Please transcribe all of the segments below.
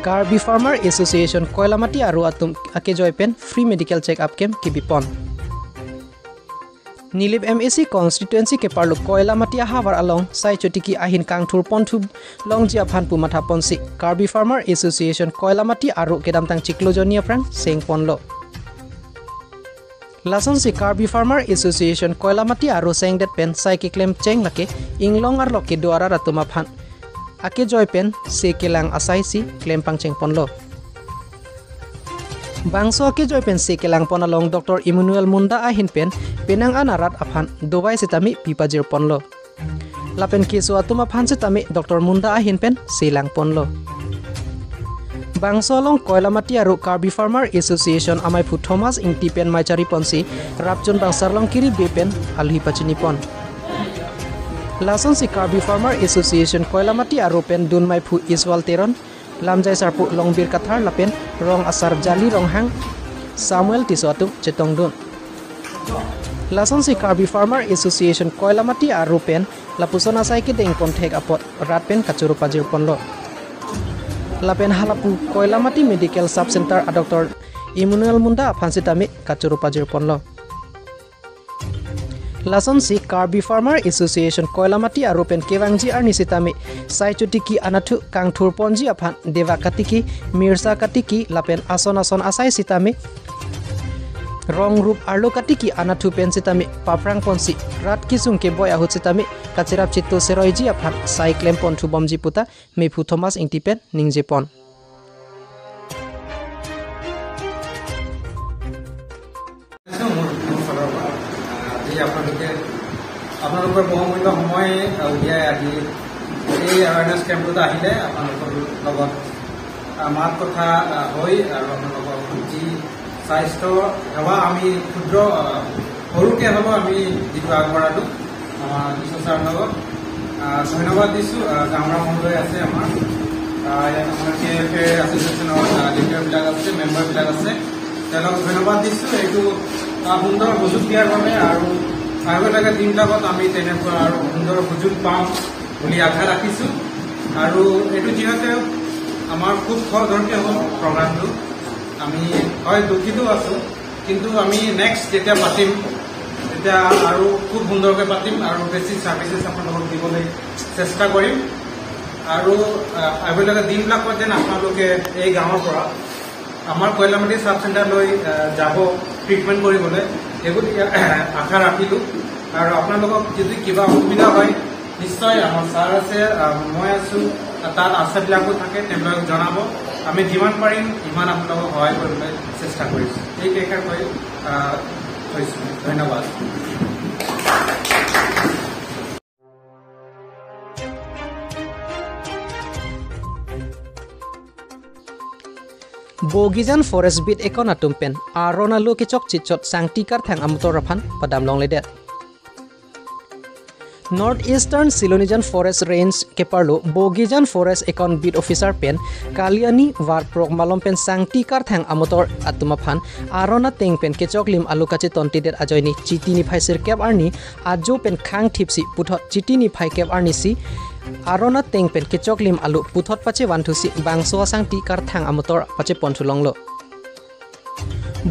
Karbi Farmer Association Koilamati aru atum ake joipen free medical check up camp ki bipon Nilip MAC constituency ke parlo Koilamati havar along sai chotiki ahin kangthur pontu longjia phanpu matha ponsi Karbi Farmer Association Koilamati aru kedamtang chiklojonia pran seng ponlo Lason si Karbi Farmer Association Koilamati aru seng det pen sai ki claim cheng lake inglong ar loke duara ratuma phan ake joy pen se kelang asai si claim pangcheng ponlo bangso ake joy pen se kelang ponalong Dr. Emmanuel Munda ahin pen penang anarat aphan dubai sitami pipajir ponlo lapen keso atuma phan sitami Dr. Munda ahin pen selang ponlo bangso long Koilamati aru Karbi Farmer Association amai phu Thomas ingtipen maichari ponsi rapjon bangsar long kiri bepen alhi pachini pon Lason si Karbi Farmer Association Koilamati aru pen dun mai phu Iswal Teron lamjai sarpu longbir kathar lapen rong asar jali rong hang Samuel Tiswatu chetong dun Lason si Karbi Farmer Association Koilamati aru pen lapusona sai ke deng konthek apot rat pen kachuru pajir ponlo lapen halapu Koilamati Medical Sub Center a Dr. Emmanuel Munda phansitami kachuru pajir ponlo Lason si Karbi Farmer Association Koilamati aru pen kewangji ar nisitami sai chutiki anathu kangthur ponji aphan deva katiki mirsa katiki lapen ason asai sitami rong rup arlo katiki anathu pen sitami paprang ponsi rat kisung ke boy ahut sitami kachirap chitto seroiji aphan sai claim pontu bomji puta mepu Thomas ingtipen ningje pon আপোনালোকৰ বহুমূল্য সময় উলিয়াই আজি এই awareness কেম্পটোত আহিলে আপোনালোকৰ লগত মাত কথা হৈ আৰু আপোনালোকৰ যি স্বাস্থ্য সেৱা আমি ক্ষুদ্ৰ সৰুকৈ হ'লেও আমি যিটো আগবঢ়ালোঁ আমাৰ বিশ্ব ছাৰৰ লগত ধন্যবাদ দিছোঁ গাঁৱৰ মহোদয় আছে আমাৰ আমাৰ KFA এছ'চিয়েশ্যনৰ লিডাৰবিলাক আছে মেম্বাৰবিলাক আছে তেওঁলোকক ধন্যবাদ দিছোঁ এইটো সুন্দৰ সুযোগ দিয়াৰ বাবে আৰু আগলৈকে দিনবিলাকত আমি তেনেকুৱা আৰু সুন্দৰ সুযোগ পাওঁ বুলি আশা ৰাখিছোঁ আৰু এইটো যিহেতু আমাৰ খুব সহজৰকৈ হ'ল প্ৰগ্ৰামটো আমি হয় দুখিতো আছোঁ কিন্তু আমি নেক্সট যেতিয়া পাতিম তেতিয়া আৰু খুব সুন্দৰকৈ পাতিম আৰু বেছি ছাৰ্ভিচেছ আপোনালোকক দিবলৈ চেষ্টা কৰিম আৰু আগলৈকে দিনবিলাকত যেন আপোনালোকে এই গাঁৱৰ পৰা আমাৰ কয়লামাটি চাব চেণ্টাৰলৈ যাব ট্ৰিটমেণ্ট কৰিবলৈ সেইবুলি আশা ৰাখিলোঁ আৰু আপোনালোকক যদি কিবা অসুবিধা হয় নিশ্চয় আমাৰ ছাৰ আছে মই আছোঁ তাত আশাবিলাকো থাকে তেওঁলোকক জনাব আমি যিমান পাৰিম ইমান আপোনালোকক সহায় কৰিবলৈ চেষ্টা কৰিছোঁ এই কেইষাৰ কৈ থৈছোঁ ধন্যবাদ Bogijan Forest Bit Ekon Atumpen Arona Luki Chok Chichot Sangtikar Thang Amutoraphan Padam Long Leder Northeastern Silonijan Forest Range Keparlo Bogijan Forest Ekon Bit Officer Pen Kaliani War Prok Malom Pen Sangtikar Thang Amutor Atumaphan Arona Teng Pen Kechok Lim Alukachi Tontider Ajoini Chitini Phaisir Kep Arni Ajo Pen Khang Tipsi Puthot Chitini Phai Kep Arni Si Arona Teng Pen Kechok Lim Alu Puthot Pache Wantusi Bangso Sangtikar Thang Amutor Pache Pontulonglo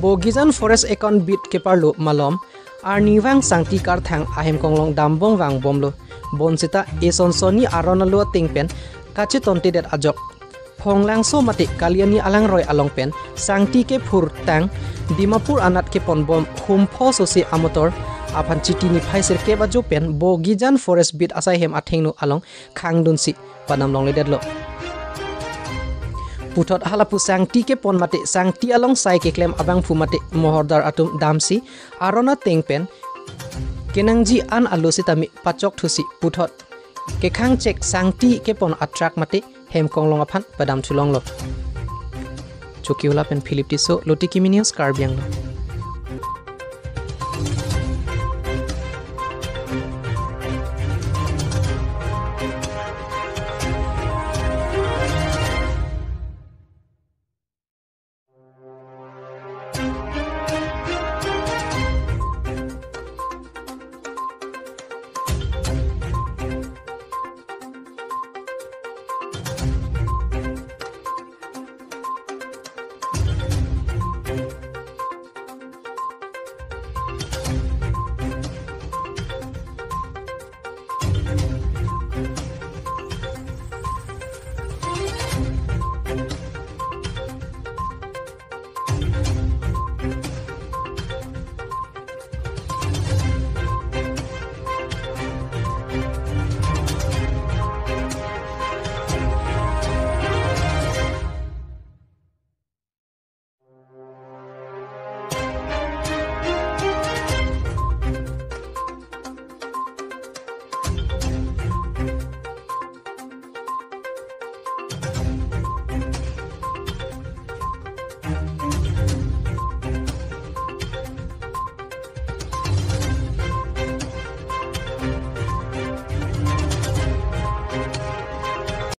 Bogijan Forest Ekon Bit Keparlo Malom Arniwang Sangtikar Thang Ahem Konglong Dambong Wang Bomlo Bonsita Eson Soni Arona Lua Teng Pen Kache Tontider Ajok Honglang So Mati Kaliani Alang Roy Along Pen Sangti Ke Phur Tang Dimapur Anat Ke Pon Bom Humpho Sosi Amutor Aphan Chitini Phaisir Ke Bajo Pen Bogijan Forest Bit Asai Hem Athengnu Along Khangdunsi Panam Long Ledlo Puthot halapu Sangti Ke Pon Mate Sangti Along Sai Ke Klem Abang Phumate Mohordar Atum Damsi Arona Teng Pen Kenangji An Alusitami Pachok Thusi Puthot Ke Khang Chek Sangti Ke Pon Attract Mate Hem Konglong Aphan Padam Chulonglo Chukiula Pen Philip Tiso Loti Kimi News Karbi Anglong